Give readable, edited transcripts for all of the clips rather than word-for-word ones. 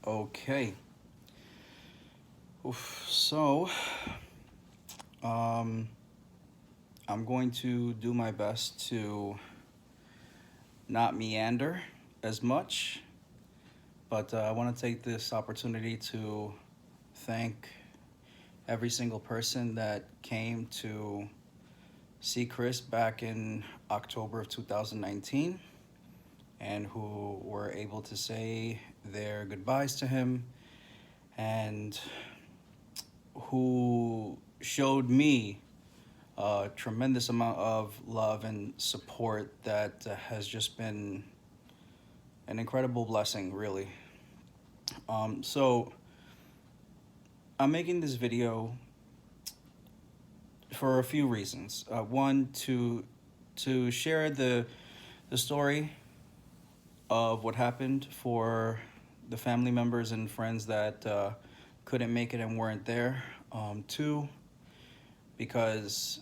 Okay. Oof. Um, I'm going to do my best to not meander as much, but I want to take this opportunity to thank every single person that came to see Chris back in October of 2019 and who were able to say their goodbyes to him and who showed me a tremendous amount of love and support that has just been an incredible blessing, really. So I'm making this video for a few reasons. One, to share the story of what happened for the family members and friends that couldn't make it and weren't there. Two, because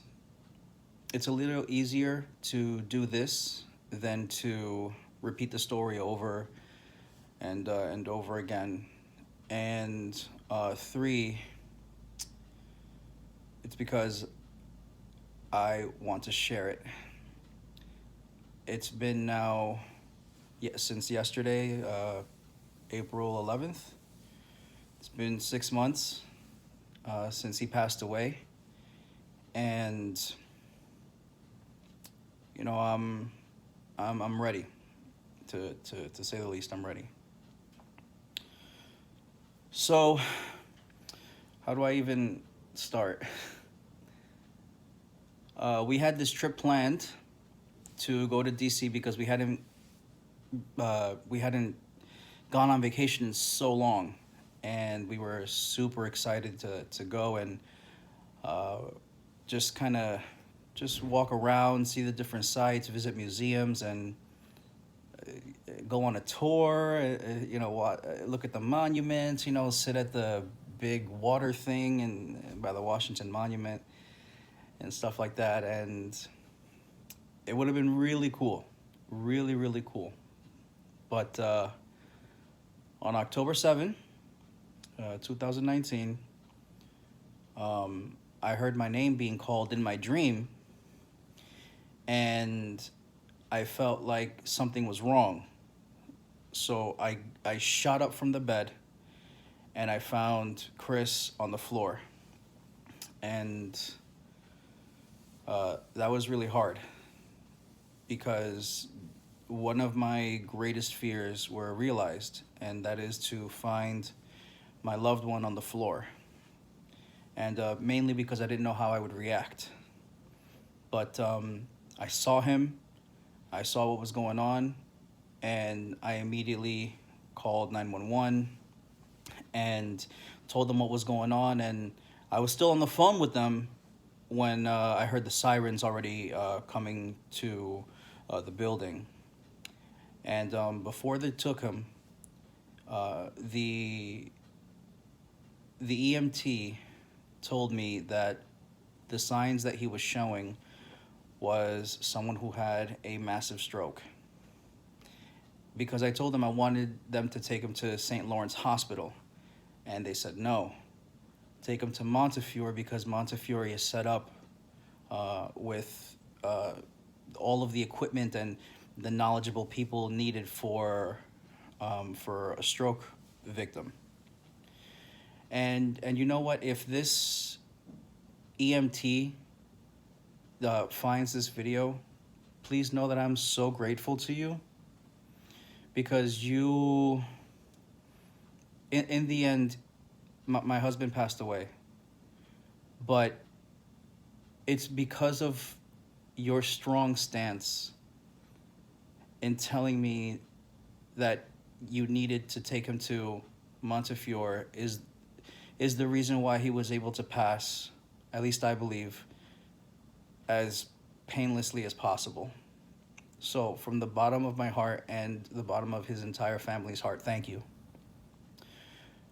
it's a little easier to do this than to repeat the story over and over again. And three, it's because I want to share it. It's been now since yesterday, April 11th. It's been 6 months since he passed away, and you know I'm ready to say the least. I'm ready. So, how do I even start? We had this trip planned to go to DC because we hadn't gone on vacation in so long, and we were super excited to go and uh, just kind of just walk around, see the different sites, visit museums, and go on a tour. Look at the monuments. Sit at the big water thing and by the Washington Monument and stuff like that. And it would have been really cool, really really cool. But on October 7th, 2019, I heard my name being called in my dream, and I felt like something was wrong. So I shot up from the bed and I found Chris on the floor. And that was really hard because one of my greatest fears were realized, and that is to find my loved one on the floor. And mainly because I didn't know how I would react. But I saw him, I saw what was going on, and I immediately called 911 and told them what was going on. And I was still on the phone with them when I heard the sirens already coming to the building. And before they took him, the EMT told me that the signs that he was showing was someone who had a massive stroke. Because I told them I wanted them to take him to St. Lawrence Hospital, and they said no. Take him to Montefiore because Montefiore is set up with all of the equipment and the knowledgeable people needed for a stroke victim. And you know what? If this EMT finds this video, please know that I'm so grateful to you, because in the end, my husband passed away, but it's because of your strong stance in telling me that you needed to take him to Montefiore is the reason why he was able to pass, at least I believe, as painlessly as possible. So from the bottom of my heart and the bottom of his entire family's heart, thank you.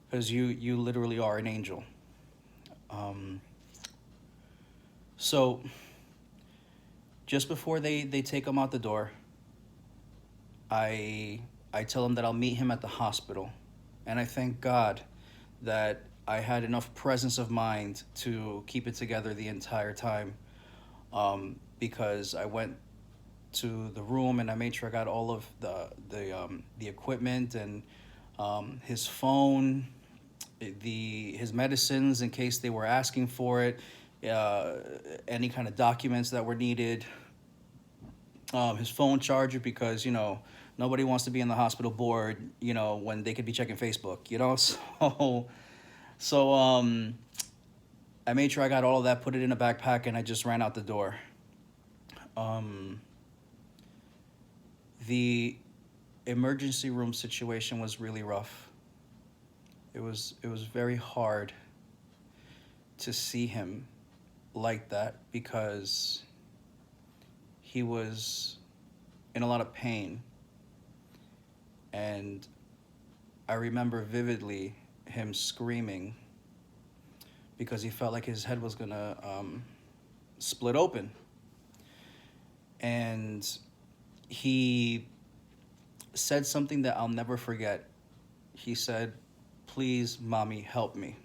Because you literally are an angel. So just before they take him out the door, I tell him that I'll meet him at the hospital And I thank God that I had enough presence of mind to keep it together the entire time, because I went to the room and I made sure I got all of the equipment and his phone, his medicines in case they were asking for it, uh, any kind of documents that were needed, his phone charger because nobody wants to be in the hospital bored when they could be checking Facebook. So I made sure I got all of that, put it in a backpack, and I just ran out the door. Um, the emergency room situation was really rough. It was very hard to see him like that because he was in a lot of pain. And I remember vividly him screaming because he felt like his head was gonna split open. And he said something that I'll never forget. He said, "Please, mommy, help me."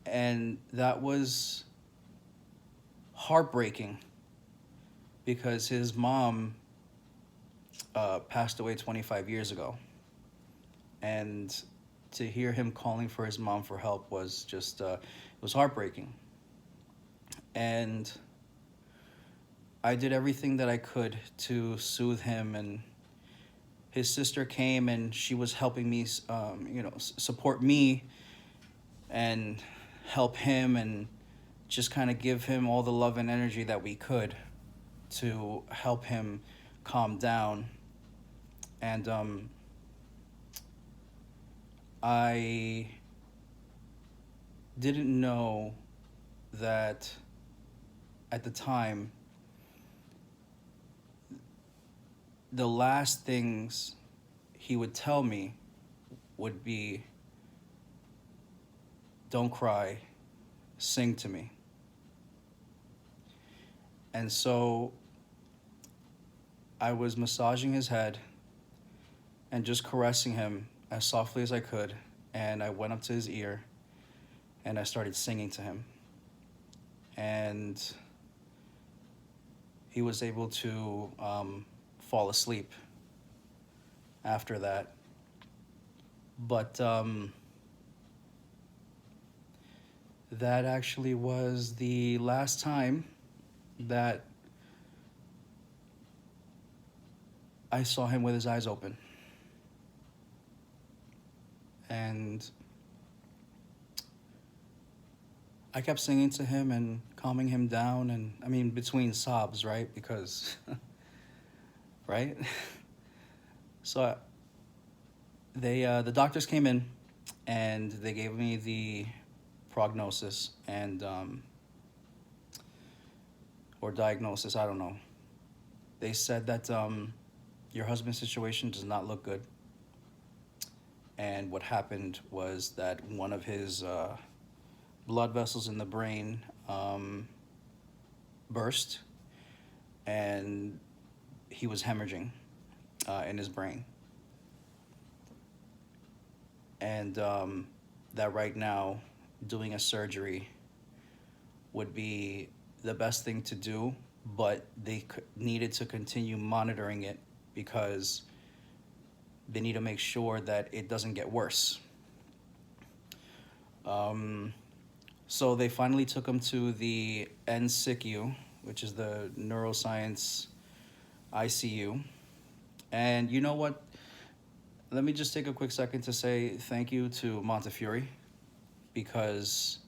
And that was heartbreaking because his mom passed away 25 years ago. And to hear him calling for his mom for help was just, it was heartbreaking. And I did everything that I could to soothe him. And his sister came and she was helping me, support me and help him and just kind of give him all the love and energy that we could to help him calm down. And I didn't know that at the time, the last things he would tell me would be, "Don't cry, sing to me." And so I was massaging his head and just caressing him as softly as I could. And I went up to his ear and I started singing to him. And he was able to fall asleep after that. But that actually was the last time that I saw him with his eyes open. And I kept singing to him and calming him down, and I mean between sobs, right? Because, right? So the doctors came in, and they gave me the prognosis and or diagnosis, I don't know. They said that your husband's situation does not look good. And what happened was that one of his blood vessels in the brain burst, and he was hemorrhaging in his brain. And that right now, doing a surgery would be the best thing to do, but they needed to continue monitoring it because they need to make sure that it doesn't get worse. So they finally took him to the NSICU, which is the neuroscience ICU. And you know what? Let me just take a quick second to say thank you to Montefiore, because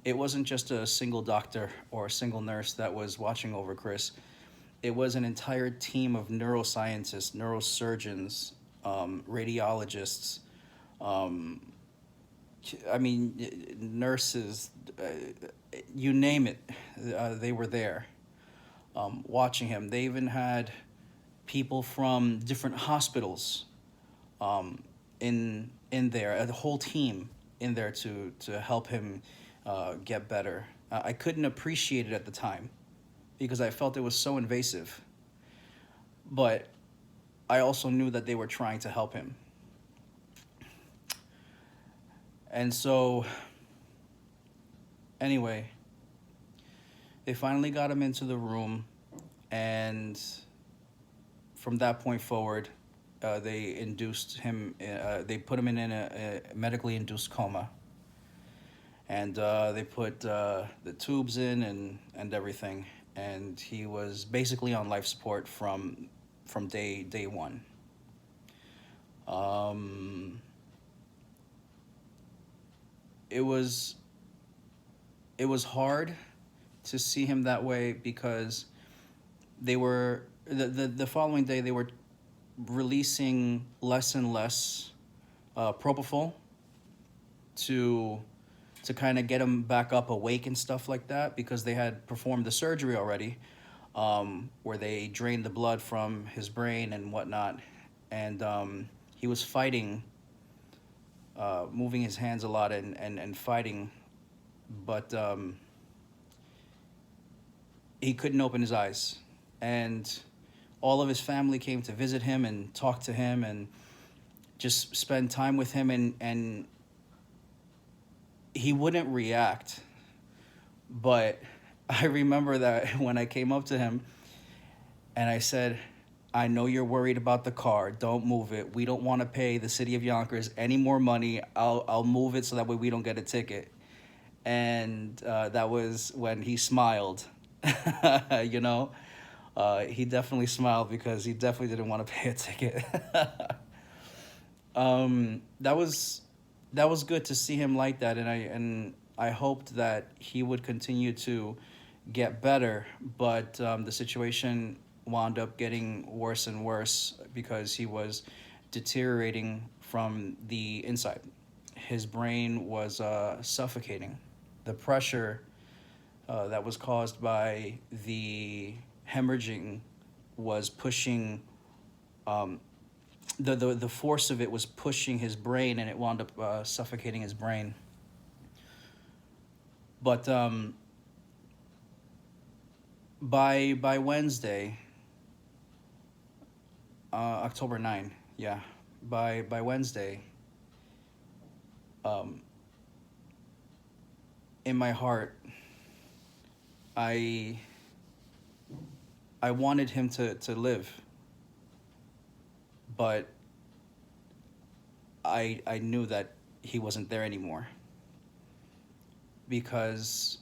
it wasn't just a single doctor or a single nurse that was watching over Chris. It was an entire team of neuroscientists, neurosurgeons, radiologists, nurses, you name it, they were there watching him. They even had people from different hospitals in there, the whole team in there to help him get better. I couldn't appreciate it at the time because I felt it was so invasive. But I also knew that they were trying to help him. And so, anyway, they finally got him into the room, and from that point forward, they induced him. They put him in a medically induced coma, and they put the tubes in and everything, and he was basically on life support from day one. Um, it was it was hard to see him that way because the following day they were releasing less and less propofol to kind of get him back up awake and stuff like that, because they had performed the surgery already, where they drained the blood from his brain and whatnot, and he was fighting, moving his hands a lot and fighting, but he couldn't open his eyes. And all of his family came to visit him and talk to him and just spend time with him, and he wouldn't react. But I remember that when I came up to him and I said, I know you're worried about the car. Don't move it. We don't want to pay the city of Yonkers any more money. I'll move it so that way we don't get a ticket. And that was when he smiled. you know, he definitely smiled because he definitely didn't want to pay a ticket. That was good to see him like that, and I hoped that he would continue to get better, but the situation wound up getting worse and worse because he was deteriorating from the inside. His brain was suffocating. The pressure that was caused by the hemorrhaging was pushing, the force of it was pushing his brain, and it wound up suffocating his brain. But by Wednesday, October 9, yeah, by Wednesday, um, in my heart, I I wanted him to live, but I knew that he wasn't there anymore, because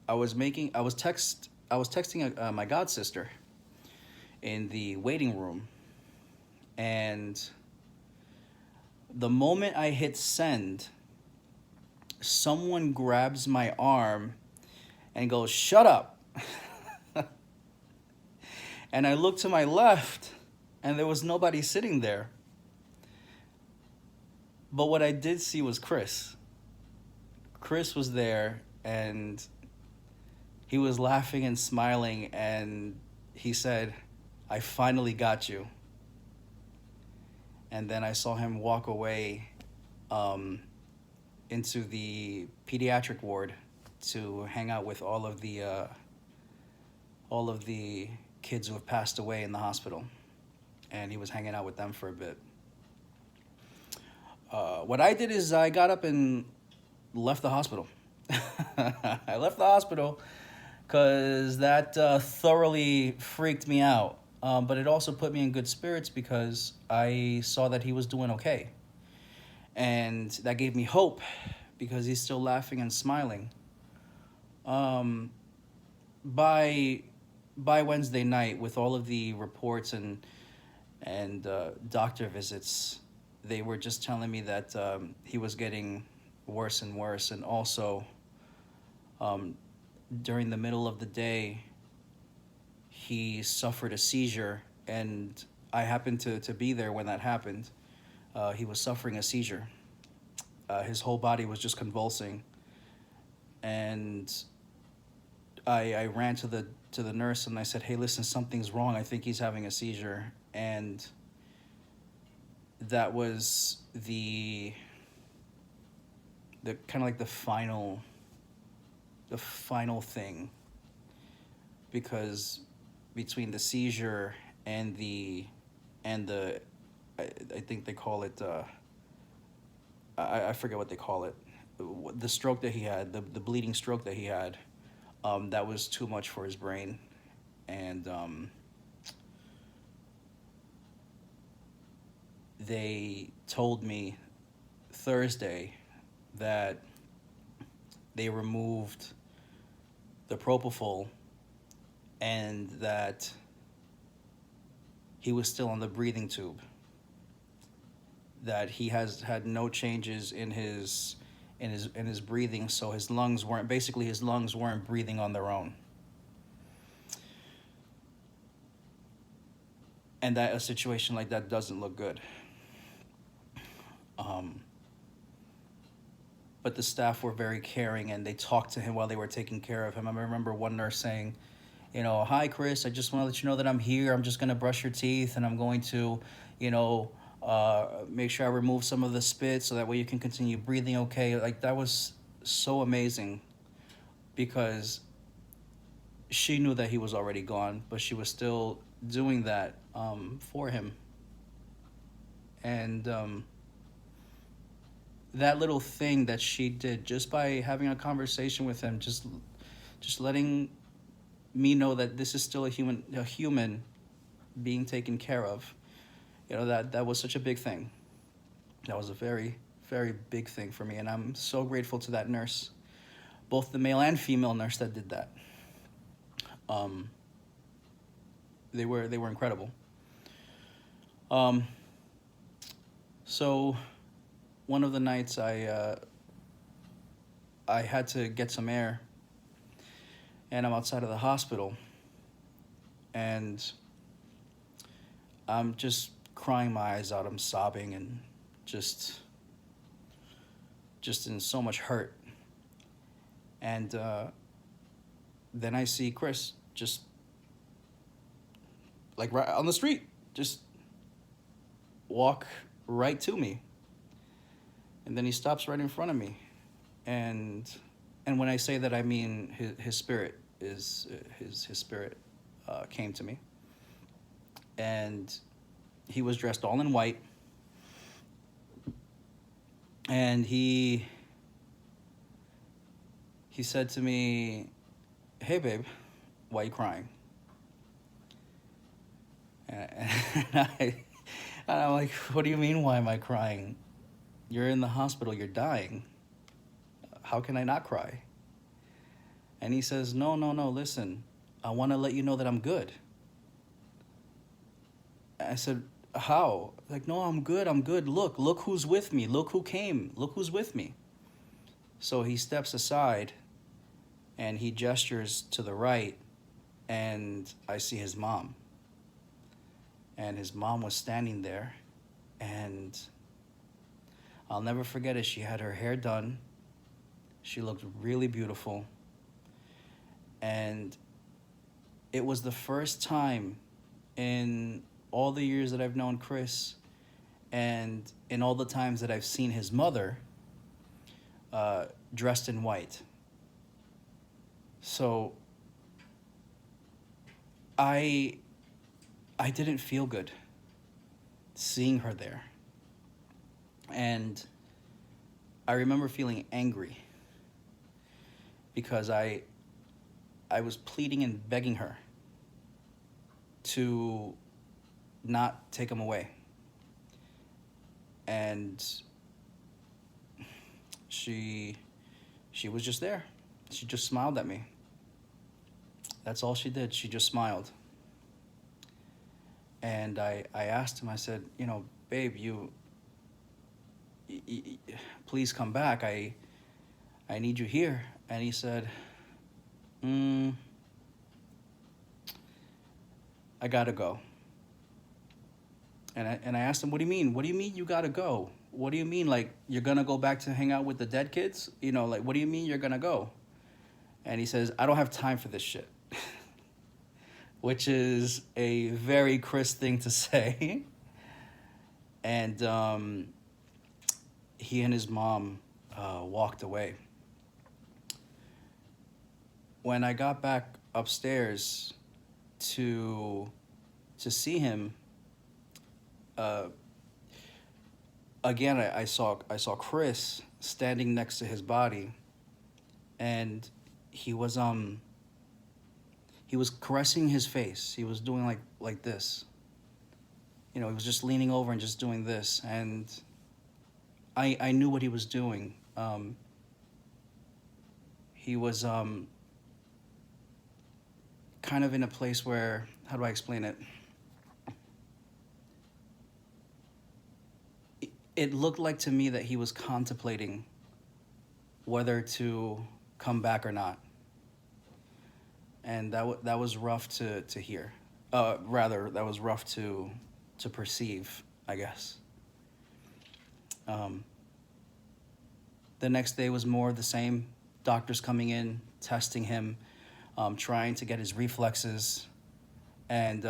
I was texting my god sister in the waiting room, and the moment I hit send, someone grabs my arm and goes, "Shut up." And I looked to my left, and there was nobody sitting there. But what I did see was Chris. Chris was there, and he was laughing and smiling, and he said, "I finally got you." And then I saw him walk away into the pediatric ward to hang out with all of the kids who have passed away in the hospital, and he was hanging out with them for a bit. What I did is I got up and left the hospital. I left the hospital because that thoroughly freaked me out. But it also put me in good spirits because I saw that he was doing okay. And that gave me hope because he's still laughing and smiling. Um, by Wednesday night, with all of the reports and doctor visits, they were just telling me that he was getting worse and worse, and also during the middle of the day, he suffered a seizure, and I happened to be there when that happened. He was suffering a seizure. His whole body was just convulsing, and I ran to the nurse and I said, "Hey, listen, something's wrong. I think he's having a seizure." And that was the kind of like the final thing, because between the seizure and the I think they call it I forget what they call it, the stroke that he had, the bleeding stroke that he had, that was too much for his brain. And they told me Thursday that they removed the propofol and that he was still on the breathing tube, that he has had no changes in his breathing, so his lungs weren't breathing on their own. And that a situation like that doesn't look good. But the staff were very caring, and they talked to him while they were taking care of him. I remember one nurse saying, "Hi, Chris, I just want to let you know that I'm here. I'm just going to brush your teeth, and I'm going to, make sure I remove some of the spit so that way you can continue breathing okay." Like, that was so amazing, because she knew that he was already gone, but she was still doing that for him. And that little thing that she did, just by having a conversation with him, just letting me know that this is still a human being taken care of, that was such a big thing. That was a very, very big thing for me, and I'm so grateful to that nurse, both the male and female nurse that did that. They were incredible. So one of the nights I had to get some air, and I'm outside of the hospital, and I'm just crying my eyes out. I'm sobbing and just in so much hurt. And then I see Chris just like right on the street, just walk right to me. And then he stops right in front of me. And when I say that, I mean his spirit is his spirit came to me. And he was dressed all in white. And he said to me, "Hey, babe, why are you crying?" And I'm like, "What do you mean, why am I crying? You're in the hospital, you're dying. How can I not cry?" And he says, no, listen, I want to let you know that I'm good." I said, "How?" Like, "No, I'm good. Look who's with me. Look who came. Look who's with me." So he steps aside and he gestures to the right, and I see his mom. And his mom was standing there, and I'll never forget it. She had her hair done. She looked really beautiful. And it was the first time in all the years that I've known Chris, and in all the times that I've seen his mother dressed in white. So I didn't feel good seeing her there. And I remember feeling angry because I was pleading and begging her to not take him away. And she was just there. She just smiled at me. That's all she did. She just smiled. And I asked him, I said, "Babe, you please come back. I need you here." And he said, "I gotta go." And I asked him, "What do you mean? What do you mean you gotta go? What do you mean, like, you're gonna go back to hang out with the dead kids? Like, what do you mean you're gonna go?" And he says, "I don't have time for this shit." Which is a very Chris thing to say. And he and his mom walked away. When I got back upstairs to see him, again, I saw Chris standing next to his body, and he was he was caressing his face. He was doing like this. You know, he was just leaning over and just doing this, and I knew what he was doing. He was kind of in a place where, how do I explain it? It looked like to me that he was contemplating whether to come back or not, and that was rough to hear. Rather, that was rough to perceive, I guess. Um, the next day was more of the same. Doctors coming in, testing him, trying to get his reflexes, and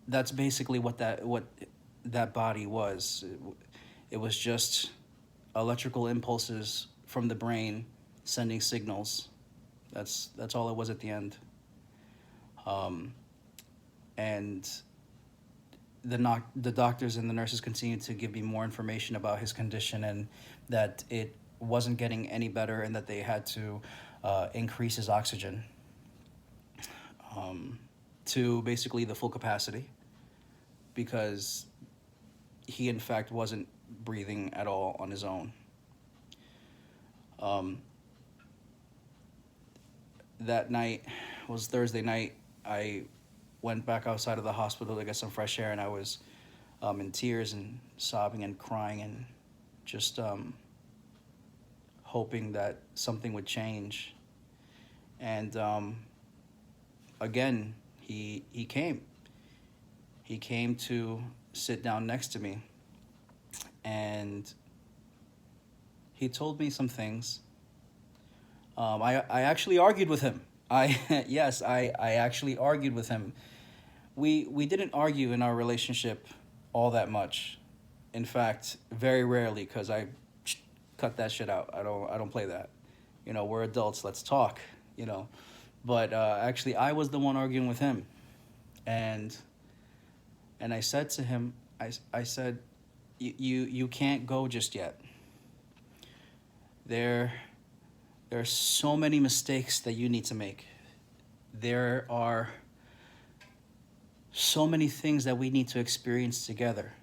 that's basically what that body was. It was just electrical impulses from the brain sending signals. That's all it was at the end. Um, and the doctors and the nurses continued to give me more information about his condition, and that it wasn't getting any better, and that they had to increase his oxygen to basically the full capacity, because he in fact wasn't breathing at all on his own. Um, that night was Thursday night. I went back outside of the hospital to get some fresh air, and I was in tears and sobbing and crying and just hoping that something would change. And again, he came. He came to sit down next to me, and he told me some things. I actually argued with him. Yes, I actually argued with him. We didn't argue in our relationship all that much. In fact, very rarely, because I cut that shit out. I don't play that. You know, we're adults. Let's talk. You know, but actually, I was the one arguing with him, and I said to him, I said, you can't go just yet. There are so many mistakes that you need to make. There are so many things that we need to experience together.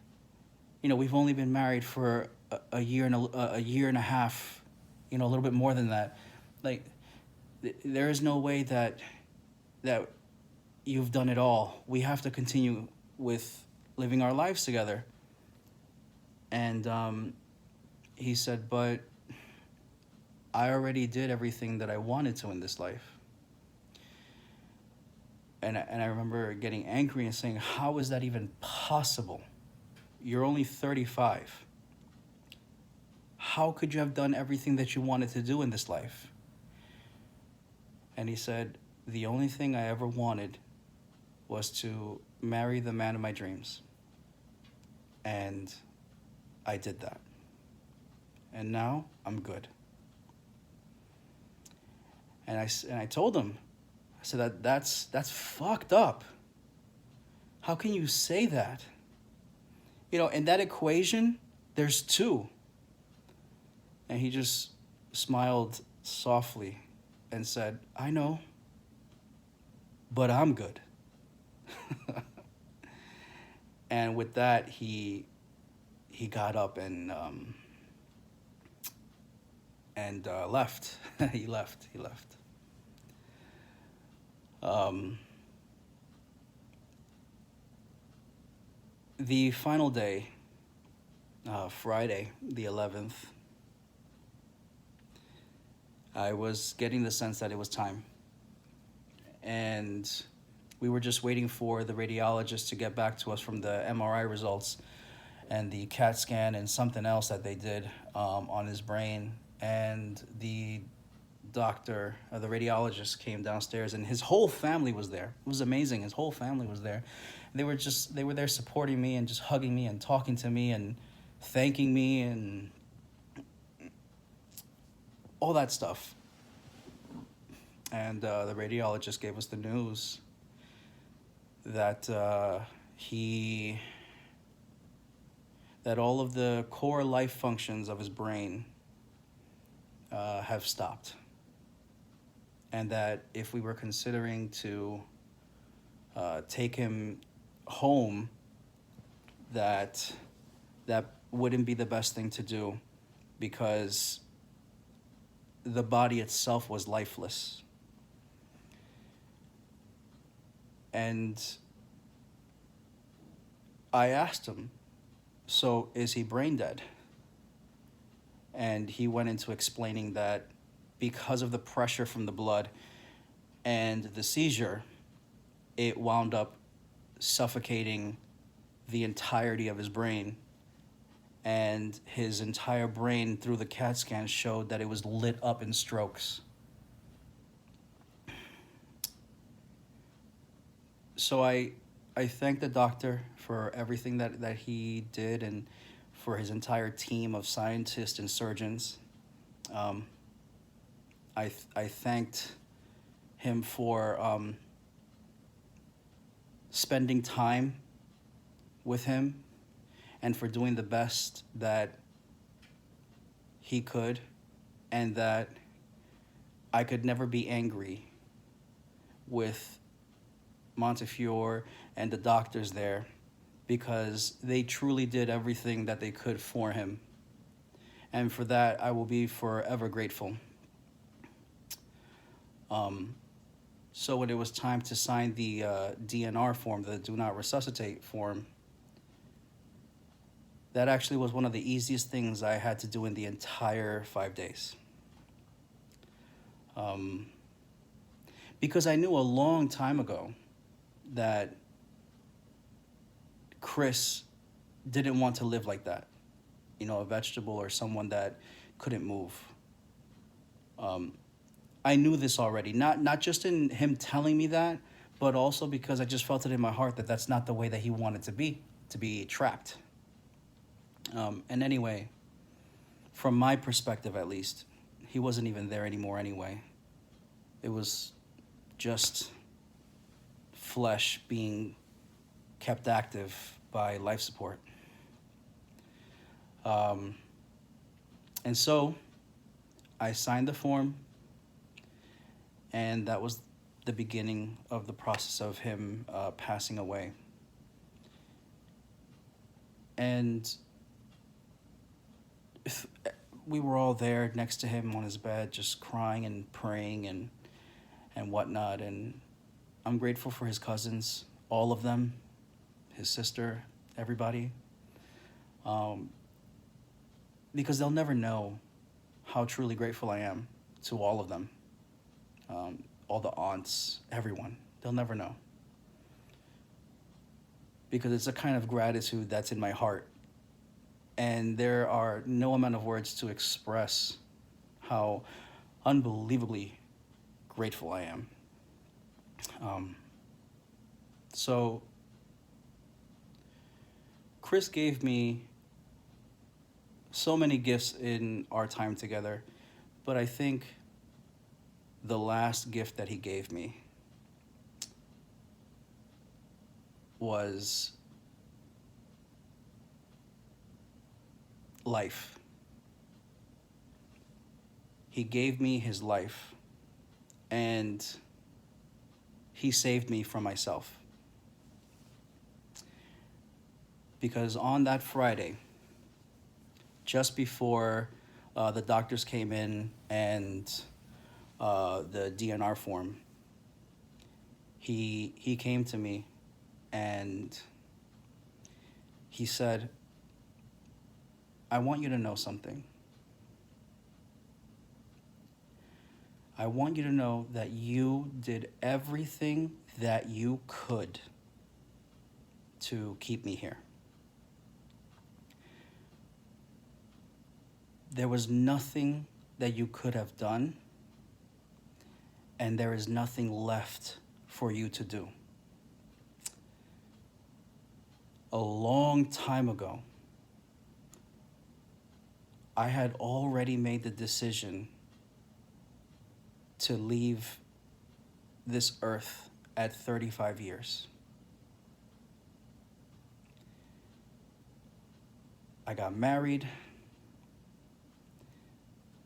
You know, we've only been married for a year and a year and a half, you know, a little bit more than that. Like, there is no way that you've done it all. We have to continue with living our lives together. And he said, but I already did everything that I wanted to in this life. And I remember getting angry and saying, how is that even possible? You're only 35. How could you have done everything that you wanted to do in this life? And he said, the only thing I ever wanted was to marry the man of my dreams. And I did that. And now I'm good. And I told him, I said, that's fucked up. How can you say that? You know, in that equation, there's two. And he just smiled softly and said, I know, but I'm good. And with that, he got up and left. He left. The final day, Friday, the 11th, I was getting the sense that it was time. And we were just waiting for the radiologist to get back to us from the MRI results and the CAT scan and something else that they did on his brain. And the doctor, the radiologist, came downstairs, and his whole family was there. It was amazing. His whole family was there. They were there supporting me and just hugging me and talking to me and thanking me and all that stuff. And the radiologist gave us the news that that all of the core life functions of his brain have stopped. And that if we were considering to take him home, that wouldn't be the best thing to do, because the body itself was lifeless. And I asked him, so is he brain dead? And he went into explaining that because of the pressure from the blood and the seizure, it wound up suffocating the entirety of his brain. And his entire brain, through the CAT scan, showed that it was lit up in strokes. So I thank the doctor for everything that he did, and for his entire team of scientists and surgeons. I thanked him for spending time with him, and for doing the best that he could, and that I could never be angry with Montefiore and the doctors there, because they truly did everything that they could for him. And for that, I will be forever grateful. So when it was time to sign the DNR form, the Do Not Resuscitate form, that actually was one of the easiest things I had to do in the entire 5 days. Because I knew a long time ago that Chris didn't want to live like that. You know, a vegetable or someone that couldn't move. I knew this already, not just in him telling me that, but also because I just felt it in my heart that that's not the way that he wanted to be trapped. And anyway, from my perspective at least, he wasn't even there anymore anyway. It was just flesh being kept active by life support. And so I signed the form, and that was the beginning of the process of him passing away. And we were all there next to him on his bed, just crying and praying and whatnot. And I'm grateful for his cousins, all of them, his sister, everybody. Because they'll never know how truly grateful I am to all of them. All the aunts, everyone. They'll never know. Because it's a kind of gratitude that's in my heart. And there are no amount of words to express how unbelievably grateful I am. So Chris gave me so many gifts in our time together, but I think the last gift that he gave me was life. He gave me his life, and he saved me from myself. Because on that Friday, just before the doctors came in and the DNR form, he came to me and he said, I want you to know something. I want you to know that you did everything that you could to keep me here. There was nothing that you could have done, and there is nothing left for you to do. A long time ago, I had already made the decision to leave this earth at 35 years. I got married.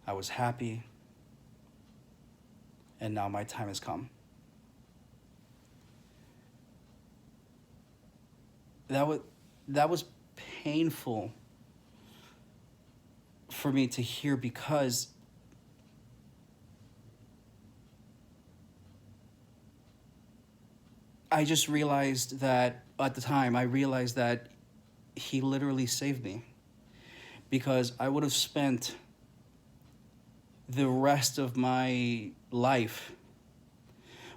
I was happy. And now my time has come. That was painful for me to hear, because I just realized that at the time, I realized that he literally saved me, because I would have spent the rest of my life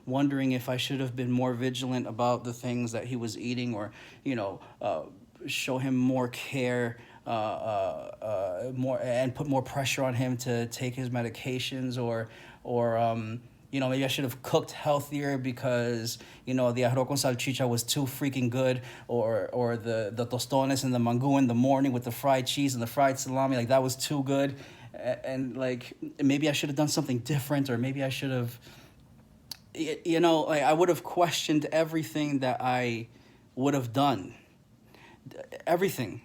wondering if I should have been more vigilant about the things that he was eating, or, show him more care, more, and put more pressure on him to take his medications, or maybe I should have cooked healthier because, the arroz con salchicha was too freaking good, or the tostones and the mango in the morning with the fried cheese and the fried salami, like that was too good. And like, maybe I should have done something different, or maybe I should have, like I would have questioned everything that I would have done. Everything.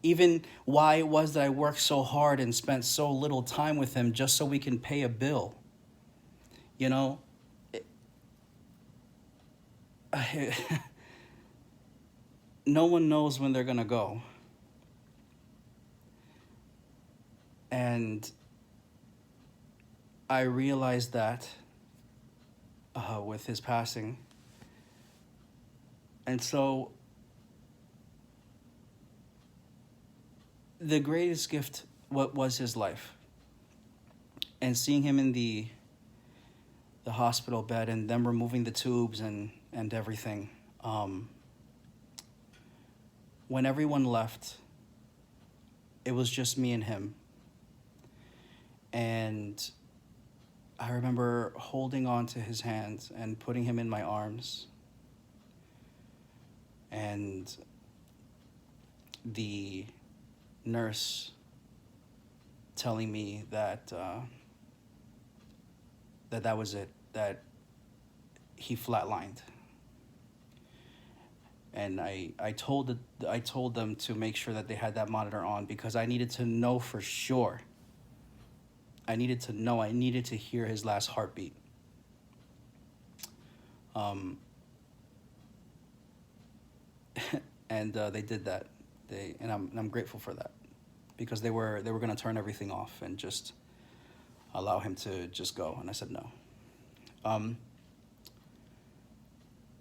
Even why it was that I worked so hard and spent so little time with him just so we can pay a bill. You know, no one knows when they're gonna go. And I realized that with his passing. And so the greatest gift was his life. And seeing him in the hospital bed, and them removing the tubes and everything. When everyone left, it was just me and him. And I remember holding on to his hands and putting him in my arms. And the nurse telling me that that was it, that he flatlined. And I told them to make sure that they had that monitor on, because I needed to know for sure. I needed to hear his last heartbeat. And they did that. I'm grateful for that, because they were going to turn everything off and just allow him to just go, and I said no.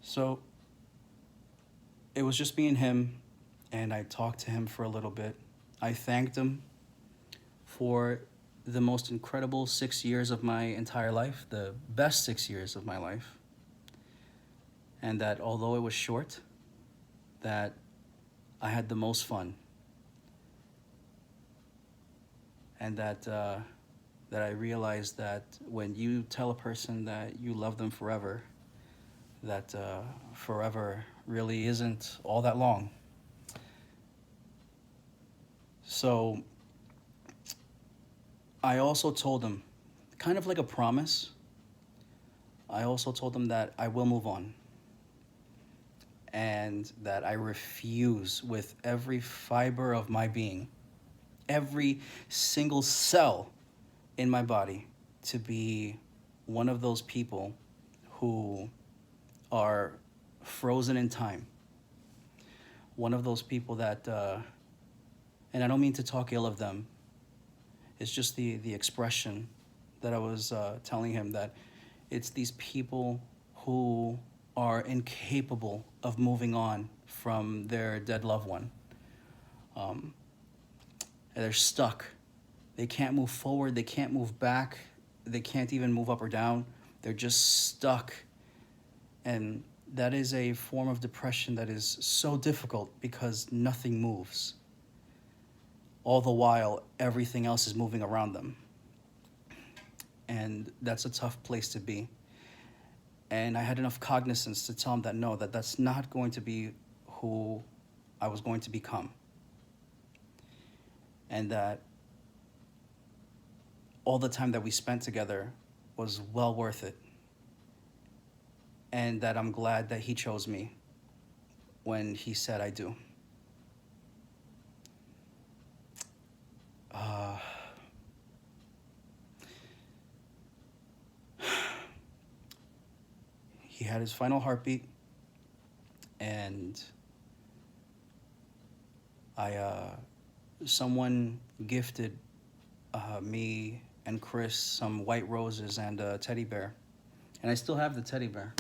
So it was just me and him, and I talked to him for a little bit. I thanked him for the most incredible 6 years of my entire life, the best 6 years of my life, and that although it was short, that I had the most fun, and that I realized that when you tell a person that you love them forever, that forever really isn't all that long. So I also told him, kind of like a promise, I also told him that I will move on, and that I refuse with every fiber of my being, every single cell in my body, to be one of those people who are frozen in time. One of those people that, and I don't mean to talk ill of them, it's just the expression that I was telling him, that it's these people who are incapable of moving on from their dead loved one. And they're stuck. They can't move forward. They can't move back. They can't even move up or down. They're just stuck. And that is a form of depression that is so difficult, because nothing moves. All the while, everything else is moving around them. And that's a tough place to be. And I had enough cognizance to tell him that no, that's not going to be who I was going to become. And that all the time that we spent together was well worth it. And that I'm glad that he chose me when he said I do. he had his final heartbeat, and someone gifted me and Chris some white roses and a teddy bear, and I still have the teddy bear.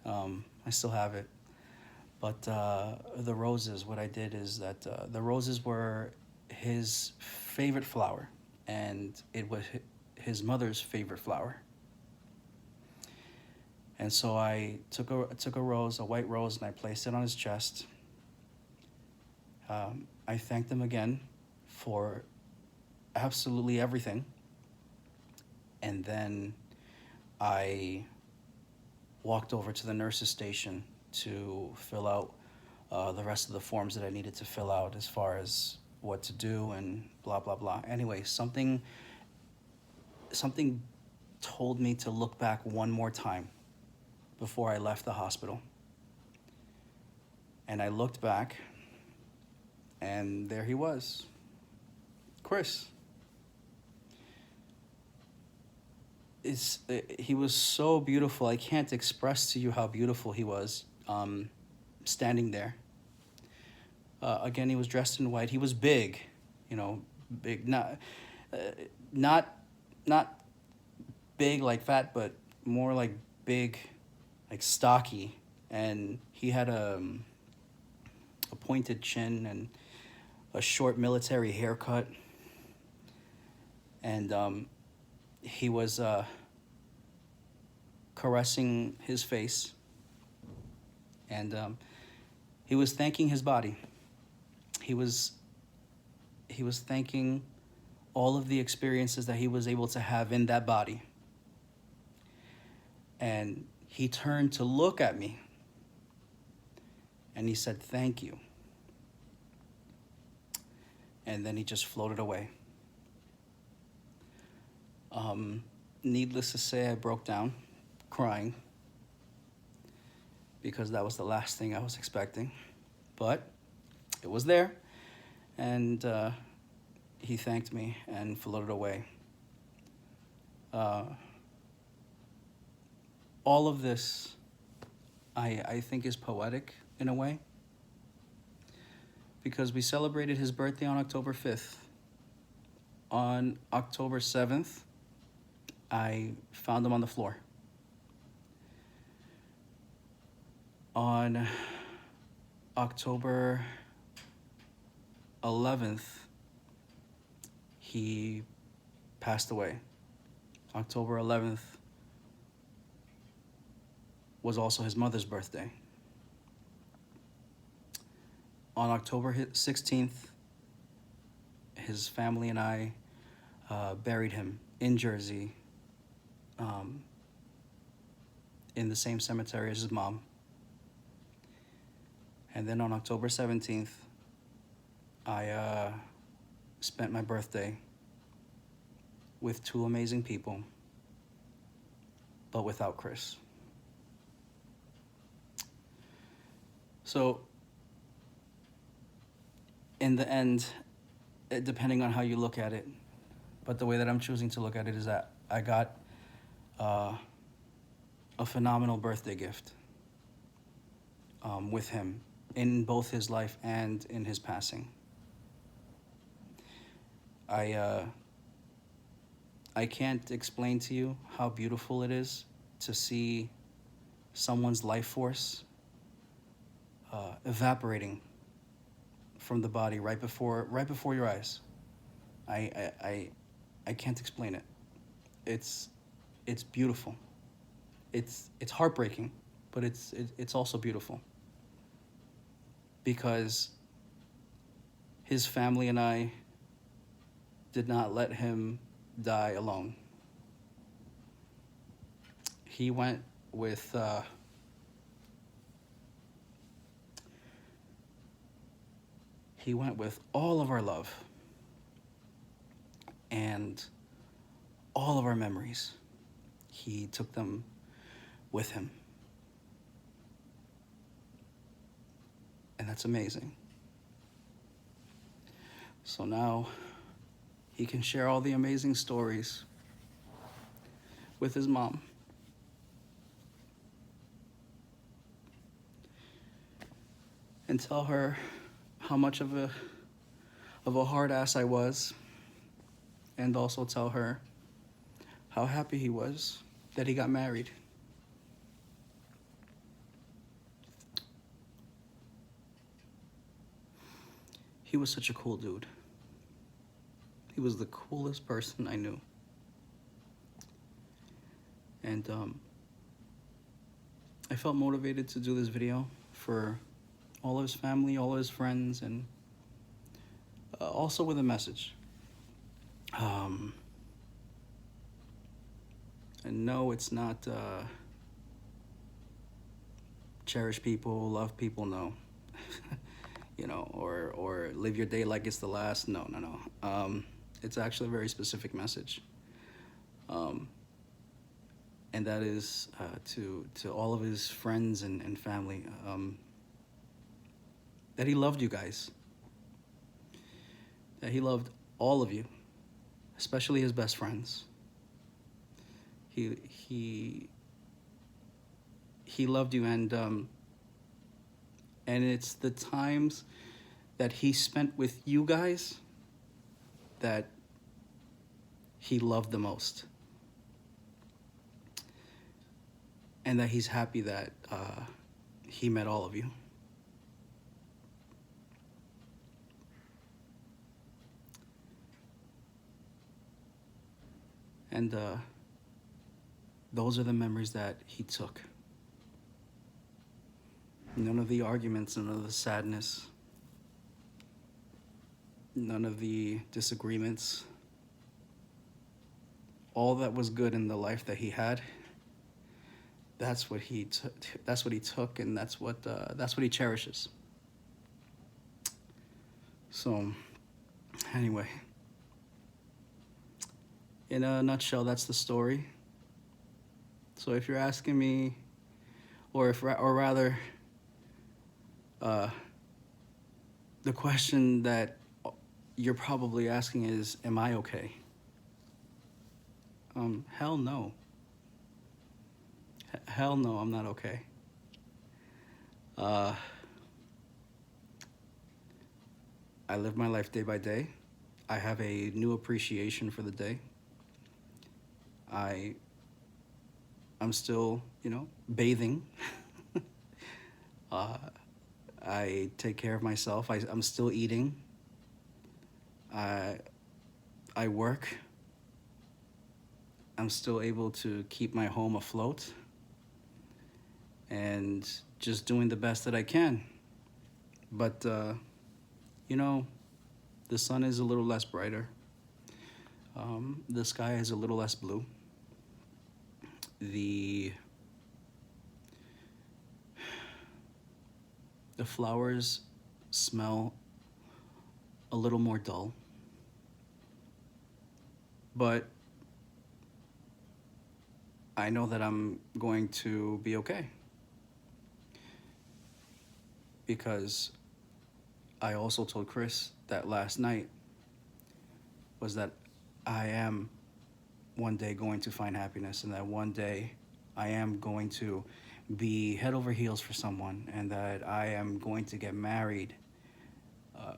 I still have it, but the roses. What I did is that the roses were his favorite flower, and it was his mother's favorite flower. And so I took a rose, a white rose, and I placed it on his chest. I thanked him again for absolutely everything. And then I walked over to the nurse's station to fill out the rest of the forms that I needed to fill out as far as what to do and blah, blah, blah. Anyway, something told me to look back one more time before I left the hospital. And I looked back, and there he was, Chris. He was so beautiful. I can't express to you how beautiful he was, standing there. Again, he was dressed in white. He was big, big, not big like fat, but more like big, like stocky. And he had a pointed chin and a short military haircut. And he was caressing his face, and he was thanking his body. He was thanking all of the experiences that he was able to have in that body. And he turned to look at me, and he said, "Thank you." And then he just floated away. Needless to say, I broke down, crying, because that was the last thing I was expecting. But it was there, and he thanked me and floated away. All of this, I think, is poetic in a way, because we celebrated his birthday on October 5th. On October 7th, I found him on the floor. On October 11th, he passed away. October 11th was also his mother's birthday. On October 16th, his family and I buried him in Jersey, in the same cemetery as his mom. And then on October 17th, I spent my birthday with two amazing people, but without Chris. So, in the end, depending on how you look at it, but the way that I'm choosing to look at it is that I got a phenomenal birthday gift with him in both his life and in his passing. I can't explain to you how beautiful it is to see someone's life force evaporating from the body right before your eyes. I can't explain it. It's beautiful. It's heartbreaking, but it's also beautiful, because his family and I did not let him die alone. He went with all of our love and all of our memories. He took them with him. And that's amazing. So now he can share all the amazing stories with his mom. and tell her how much of a hard ass I was, and also tell her how happy he was that he got married. He was such a cool dude. He was the coolest person I knew. And I felt motivated to do this video for all of his family, all of his friends, and also with a message. And no, it's not cherish people, love people, no. You know, or live your day like it's the last. No. It's actually a very specific message. And that is to all of his friends and family, that he loved you guys, that he loved all of you, especially his best friends. He loved you, and it's the times that he spent with you guys that he loved the most. And that he's happy that he met all of you. And those are the memories that he took. None of the arguments, none of the sadness, none of the disagreements. All that was good in the life that he had, that's what he took. That's what he took, and that's what he cherishes. So, anyway, in a nutshell, that's the story. So, if you're asking me, or rather, the question that you're probably asking is, am I okay? Hell no. Hell no, I'm not okay. I live my life day by day. I have a new appreciation for the day. I'm still, bathing. I take care of myself. I'm still eating. I work. I'm still able to keep my home afloat and just doing the best that I can. But, the sun is a little less brighter. The sky is a little less blue. The flowers smell a little more dull. But I know that I'm going to be okay. Because I also told Chris that last night was that I am one day going to find happiness, and that one day I am going to be head over heels for someone, and that I am going to get married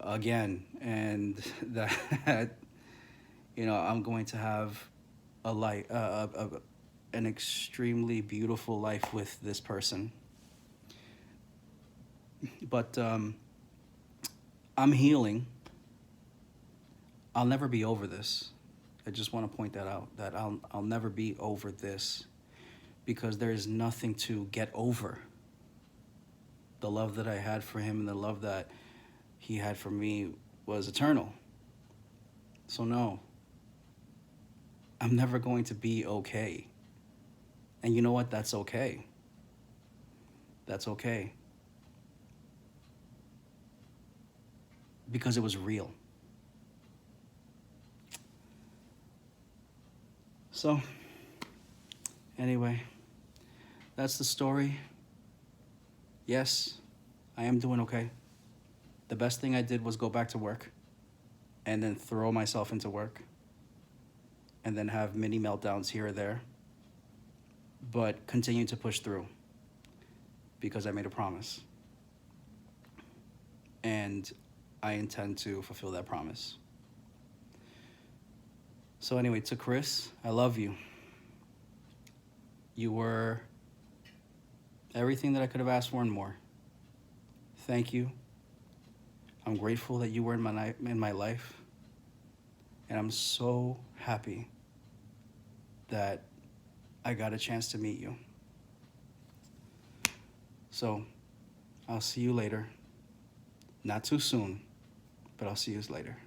again, and that I'm going to have a life, an extremely beautiful life with this person. But I'm healing. I'll never be over this. I just want to point that out, that I'll never be over this, because there is nothing to get over. The love that I had for him and the love that he had for me was eternal. So no, I'm never going to be okay. And you know what? That's okay. That's okay. Because it was real. So, anyway, that's the story. Yes, I am doing okay. The best thing I did was go back to work and then throw myself into work and then have mini meltdowns here or there, but continue to push through because I made a promise. and I intend to fulfill that promise. So anyway, to Chris, I love you. You were everything that I could have asked for and more. Thank you. I'm grateful that you were in my life, and I'm so happy that I got a chance to meet you. So, I'll see you later. Not too soon, but I'll see you later.